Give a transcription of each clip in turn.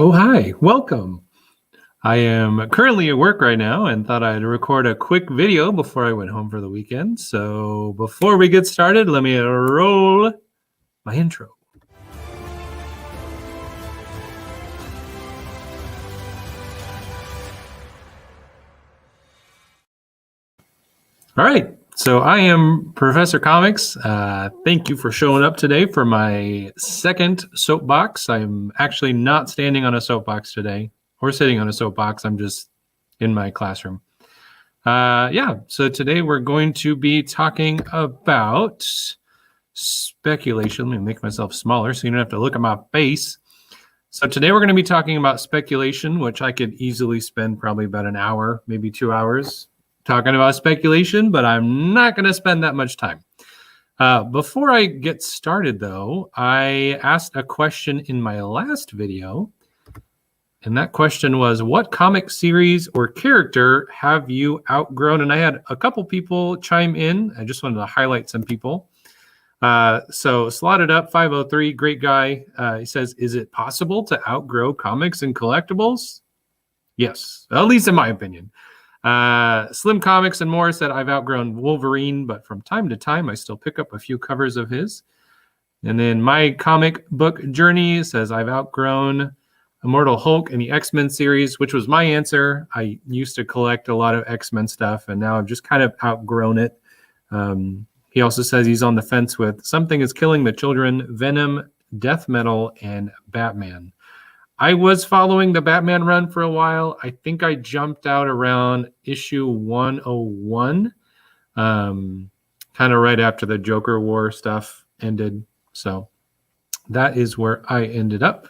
Oh, hi, welcome. I am currently at work right now and thought I'd record a quick video before I went home for the weekend. So before we get started, let me roll my intro. All right, so I am Professor Comics. Thank you for showing up today for my second soapbox. I'm actually not standing on a soapbox today or sitting on a soapbox. I'm just in my classroom. So today we're going to be talking about speculation. Let me make myself smaller so you don't have to look at my face. So today we're going to be talking about speculation, which I could easily spend probably about an hour, maybe 2 hours talking about speculation, but I'm not going to spend that much time. Before I get started, though, I asked a question in my last video, and that question was, what comic series or character have you outgrown? And I had a couple people chime in. I just wanted to highlight some people. So Slotted Up 503, great guy. He says, is it possible to outgrow comics and collectibles? Yes, at least in my opinion. Slim Comics and more said, I've outgrown Wolverine, but from time to time, I still pick up a few covers of his. And then My Comic Book Journey says, I've outgrown Immortal Hulk and the X-Men series, which was my answer. I used to collect a lot of X-Men stuff, and now I've just kind of outgrown it. He also says he's on the fence with Something is Killing the Children, Venom, Death Metal, and Batman. I was following the Batman run for a while. I think I jumped out around issue 101, kind of right after the Joker War stuff ended. So that is where I ended up.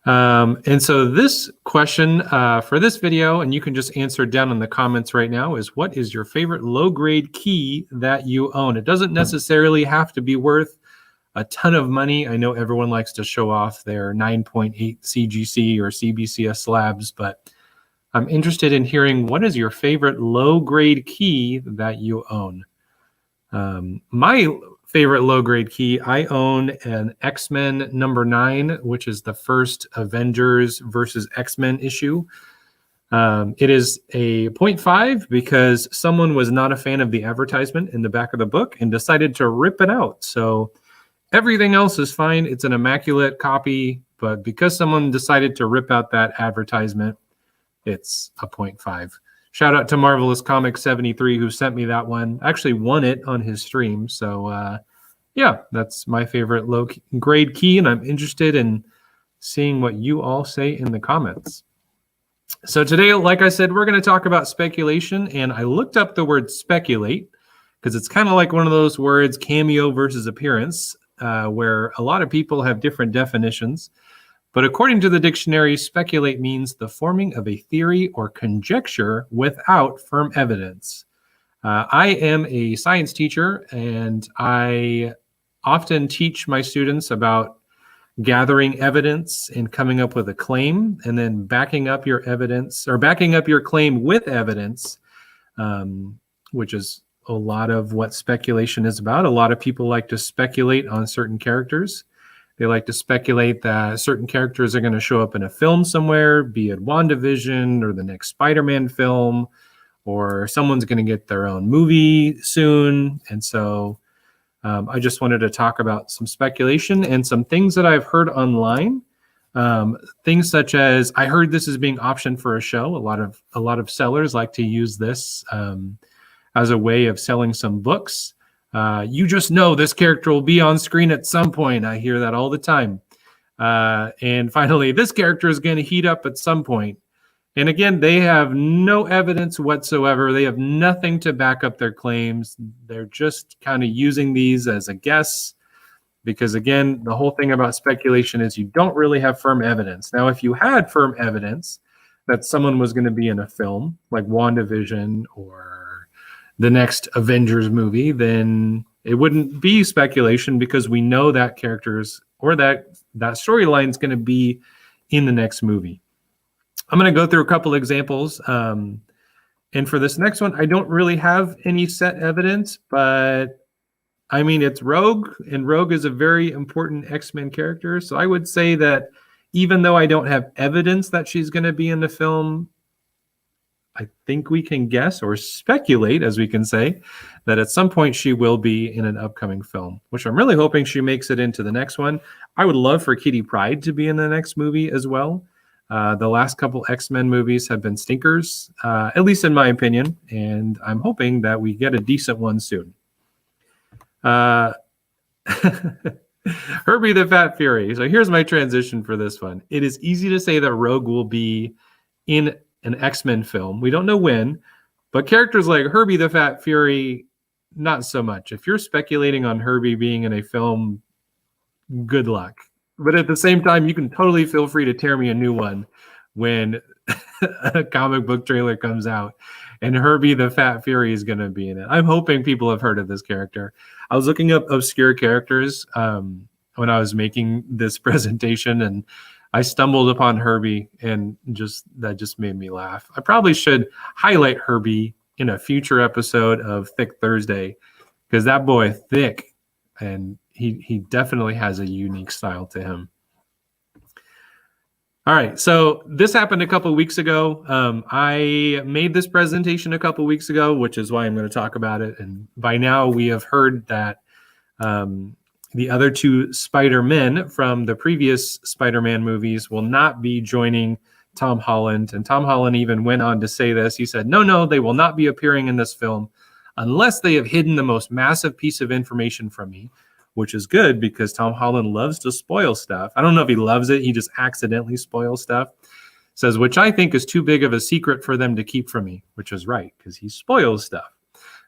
And so this question for this video, and you can just answer down in the comments right now, is what is your favorite low-grade key that you own? It doesn't necessarily have to be worth a ton of money. I know everyone likes to show off their 9.8 CGC or CBCS slabs, but I'm interested in hearing what is your favorite low-grade key that you own? My favorite low-grade key, I own an X-Men number 9, which is the first Avengers versus X-Men issue. It is a 0.5 because someone was not a fan of the advertisement in the back of the book and decided to rip it out. So everything else is fine. It's an immaculate copy, but because someone decided to rip out that advertisement, it's a 0.5. Shout out to Marvelous Comics 73 who sent me that one. Actually won it on his stream. So yeah, that's my favorite low grade key, and I'm interested in seeing what you all say in the comments. So today, like I said, we're going to talk about speculation, and I looked up the word speculate because it's kind of like one of those words, cameo versus appearance, where a lot of people have different definitions. But according to the dictionary, speculate means the forming of a theory or conjecture without firm evidence. I am a science teacher, and I often teach my students about gathering evidence and coming up with a claim, and then backing up your evidence or backing up your claim with evidence, which is a lot of what speculation is about. A lot of people like to speculate on certain characters. They like to speculate that certain characters are going to show up in a film somewhere, be it WandaVision or the next Spider-Man film, or someone's going to get their own movie soon. And so I just wanted to talk about some speculation and some things that I've heard online. Things such as, I heard this is being optioned for a show. A lot of sellers like to use this as a way of selling some books. You just know this character will be on screen at some point. I hear that all the time. And finally, this character is going to heat up at some point. And again, they have no evidence whatsoever. They have nothing to back up their claims. They're just kind of using these as a guess because, again, the whole thing about speculation is you don't really have firm evidence. Now, if you had firm evidence that someone was going to be in a film like WandaVision or the next Avengers movie, then it wouldn't be speculation because we know that characters or that storyline is going to be in the next movie. I'm going to go through a couple examples. And for this next one, I don't really have any set evidence, but I mean, it's Rogue, and Rogue is a very important X-Men character. So I would say that even though I don't have evidence that she's going to be in the film, I think we can guess or speculate, as we can say, that at some point she will be in an upcoming film, which I'm really hoping she makes it into the next one. I would love for Kitty Pryde to be in the next movie as well. The last couple X-Men movies have been stinkers, at least in my opinion, and I'm hoping that we get a decent one soon. Herbie the Fat Fury. So here's my transition for this one. It is easy to say that Rogue will be in an X-Men film. We don't know when, but characters like Herbie the Fat Fury, not so much. If you're speculating on Herbie being in a film, good luck. But at the same time, you can totally feel free to tear me a new one when a comic book trailer comes out and Herbie the Fat Fury is going to be in it. I'm hoping people have heard of this character. I was looking up obscure characters when I was making this presentation, and I stumbled upon Herbie, and that just made me laugh. I probably should highlight Herbie in a future episode of Thick Thursday, because that boy thick, and he definitely has a unique style to him. All right, so this happened a couple of weeks ago. I made this presentation a couple of weeks ago, which is why I'm going to talk about it. And by now we have heard that the other two Spider-Men from the previous Spider-Man movies will not be joining Tom Holland. And Tom Holland even went on to say this. He said, no, they will not be appearing in this film unless they have hidden the most massive piece of information from me, which is good because Tom Holland loves to spoil stuff. I don't know if he loves it. He just accidentally spoils stuff. Says, which I think is too big of a secret for them to keep from me, which is right because he spoils stuff.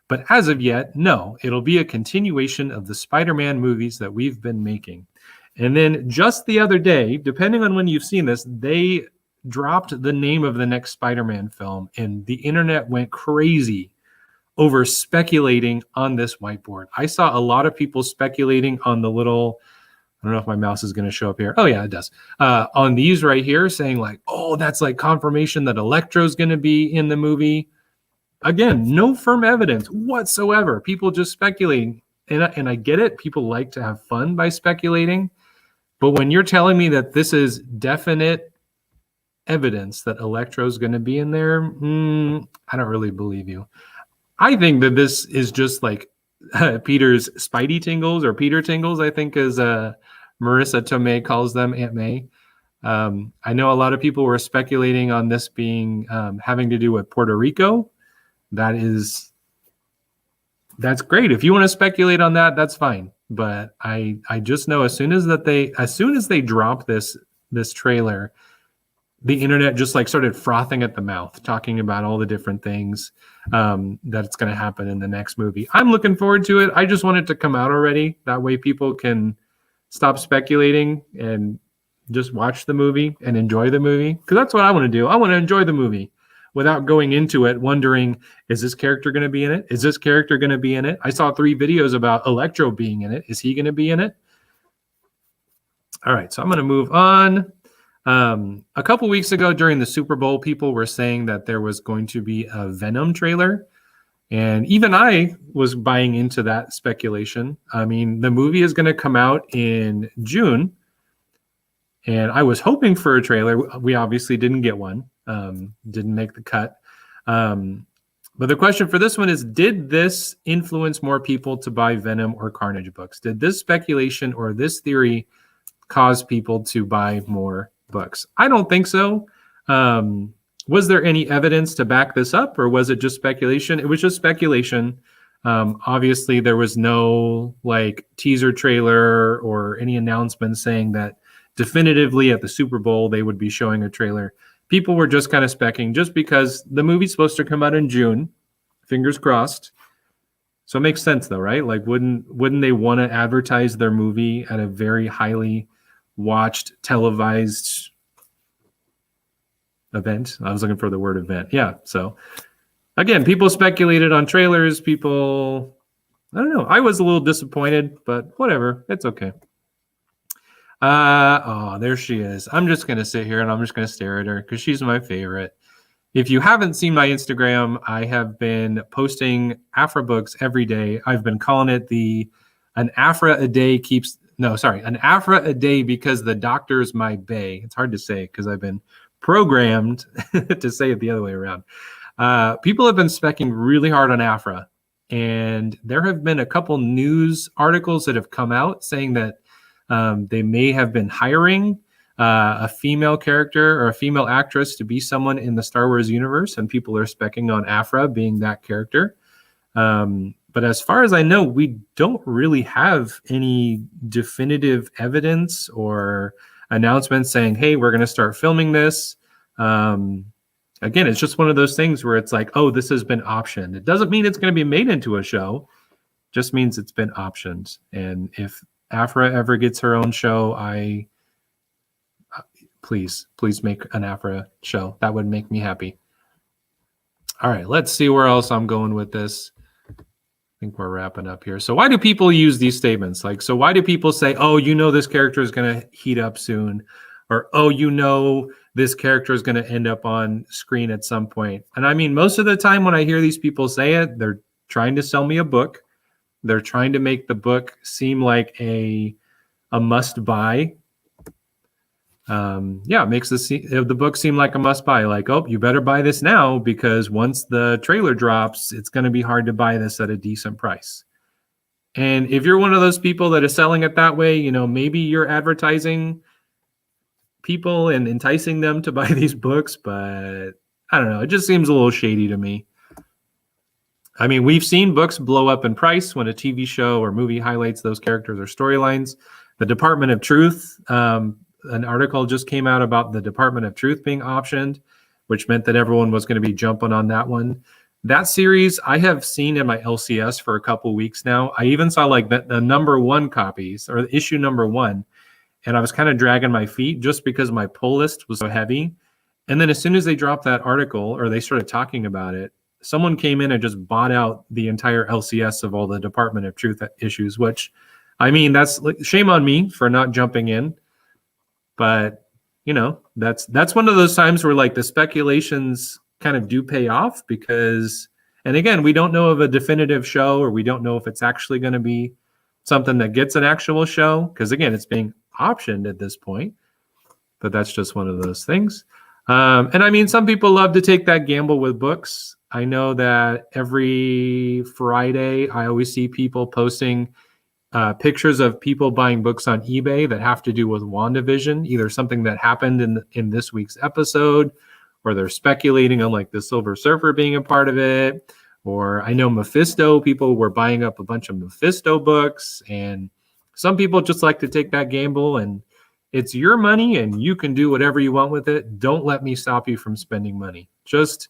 But as of yet, no, it'll be a continuation of the Spider-Man movies that we've been making. And then just the other day, depending on when you've seen this, they dropped the name of the next Spider-Man film, and the internet went crazy over speculating on this whiteboard. I saw a lot of people speculating on the little, I don't know if my mouse is going to show up here. Oh yeah, it does. On these right here saying like, oh, that's like confirmation that Electro's going to be in the movie. Again, no firm evidence whatsoever. People just speculating. And I get it. People like to have fun by speculating. But when you're telling me that this is definite evidence that Electro's going to be in there, I don't really believe you. I think that this is just like Peter's Spidey tingles, or Peter tingles, I think, as Marissa Tomei calls them, Aunt May. I know a lot of people were speculating on this being having to do with Puerto Rico. That's great. If you want to speculate on that, that's fine. But I just know as soon as they drop this trailer, the internet just like started frothing at the mouth, talking about all the different things that it's going to happen in the next movie. I'm looking forward to it. I just want it to come out already. That way people can stop speculating and just watch the movie and enjoy the movie. Because that's what I want to do. I want to enjoy the movie without going into it wondering, is this character going to be in it? Is this character going to be in it? I saw 3 videos about Electro being in it. Is he going to be in it? All right, so I'm going to move on. A couple weeks ago during the Super Bowl, people were saying that there was going to be a Venom trailer. And even I was buying into that speculation. I mean, the movie is going to come out in June. And I was hoping for a trailer. We obviously didn't get one. Didn't make the cut. But the question for this one is, did this influence more people to buy Venom or Carnage books? Did this speculation or this theory cause people to buy more books? I don't think so. Was there any evidence to back this up, or was it just speculation? It was just speculation. Obviously, there was no like teaser trailer or any announcement saying that definitively at the Super Bowl they would be showing a trailer. People were just kind of specking just because the movie's supposed to come out in June. Fingers crossed. So it makes sense though, right? Like wouldn't they want to advertise their movie at a very highly watched televised event? I was looking for the word event. Yeah. So again, people speculated on trailers. People, I don't know. I was a little disappointed, but whatever. It's okay. Oh, there she is. I'm just going to sit here and I'm just going to stare at her because she's my favorite. If you haven't seen my Instagram, I have been posting Afra books every day. I've been calling it an Afra a day keeps an Afra a day because the doctor's my bae. It's hard to say because I've been programmed to say it the other way around. People have been specking really hard on Afra, and there have been a couple news articles that have come out saying that they may have been hiring a female character or a female actress to be someone in the Star Wars universe, and people are specking on Afra being that character. But as far as I know, we don't really have any definitive evidence or announcements saying, hey, we're going to start filming this. Again, it's just one of those things where it's like, oh, this has been optioned. It doesn't mean it's going to be made into a show. It just means it's been optioned. And if Afra ever gets her own show, please make an Afra show. That would make me happy. All right, let's see where else I'm going with this. I think we're wrapping up here. So why do people use these statements? Like, so why do people say, oh, you know, this character is going to heat up soon? Or, oh, you know, this character is going to end up on screen at some point. And I mean, most of the time when I hear these people say it, they're trying to sell me a book. They're trying to make the book seem like a must buy. It makes the book seem like a must buy. Like, oh, you better buy this now because once the trailer drops, it's going to be hard to buy this at a decent price. And if you're one of those people that is selling it that way, you know, maybe you're advertising people and enticing them to buy these books, but I don't know. It just seems a little shady to me. I mean, we've seen books blow up in price when a TV show or movie highlights those characters or storylines. The Department of Truth, an article just came out about the Department of Truth being optioned, which meant that everyone was going to be jumping on that one. That series I have seen in my LCS for a couple weeks now. I even saw like the #1 copies or issue #1, and I was kind of dragging my feet just because my pull list was so heavy. And then as soon as they dropped that article or they started talking about it, someone came in and just bought out the entire LCS of all the Department of Truth issues, which, I mean, that's shame on me for not jumping in. But, you know, that's one of those times where like the speculations kind of do pay off because, and again, we don't know of a definitive show or we don't know if it's actually going to be something that gets an actual show because, again, it's being optioned at this point. But that's just one of those things. And I mean, some people love to take that gamble with books. I know that every Friday I always see people posting pictures of people buying books on eBay that have to do with WandaVision, either something that happened in this week's episode, or they're speculating on like the Silver Surfer being a part of it. Or I know Mephisto, people were buying up a bunch of Mephisto books, and some people just like to take that gamble, and it's your money and you can do whatever you want with it. Don't let me stop you from spending money. Just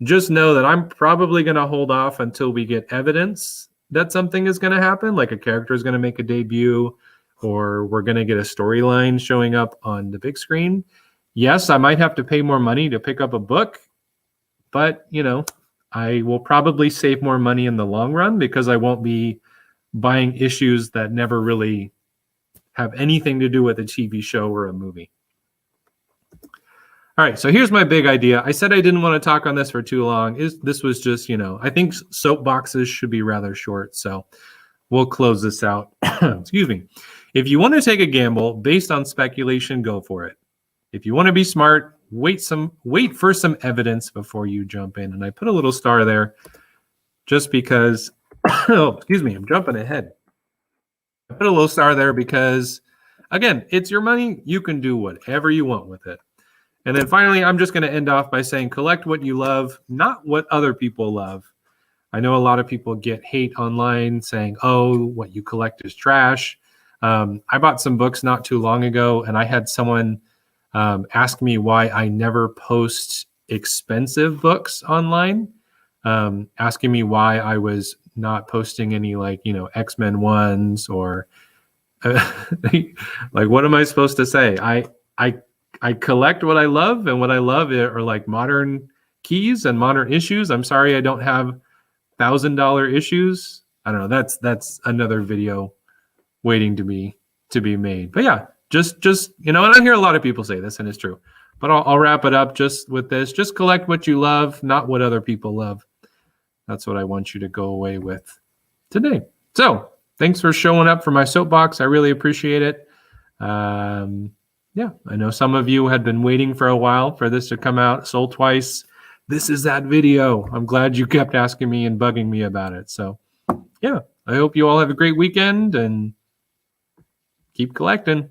know that I'm probably going to hold off until we get evidence that something is going to happen, like a character is going to make a debut or we're going to get a storyline showing up on the big screen. Yes, I might have to pay more money to pick up a book, but, you know, I will probably save more money in the long run because I won't be buying issues that never really have anything to do with a TV show or a movie. All right, so here's my big idea. I said I didn't want to talk on this for too long. This was just, you know, I think soapboxes should be rather short, so we'll close this out. Excuse me. If you want to take a gamble based on speculation, go for it. If you want to be smart, wait for some evidence before you jump in. And I put a little star there just because, oh, excuse me, I'm jumping ahead. I put a little star there because, again, it's your money. You can do whatever you want with it. And then finally, I'm just going to end off by saying collect what you love, not what other people love. I know a lot of people get hate online saying, oh, what you collect is trash. I bought some books not too long ago, and I had someone ask me why I never post expensive books online, asking me why I was not posting any, like, you know, X-Men ones or like, what am I supposed to say? I collect what I love, and what I love are like modern keys and modern issues. I'm sorry I don't have $1,000 issues. I don't know. That's another video waiting to be made. But yeah, just you know, and I hear a lot of people say this, and it's true. But I'll wrap it up just with this. Just collect what you love, not what other people love. That's what I want you to go away with today. So thanks for showing up for my soapbox. I really appreciate it. Yeah, I know some of you had been waiting for a while for this to come out. Sold Twice. This is that video. I'm glad you kept asking me and bugging me about it. So yeah, I hope you all have a great weekend and keep collecting.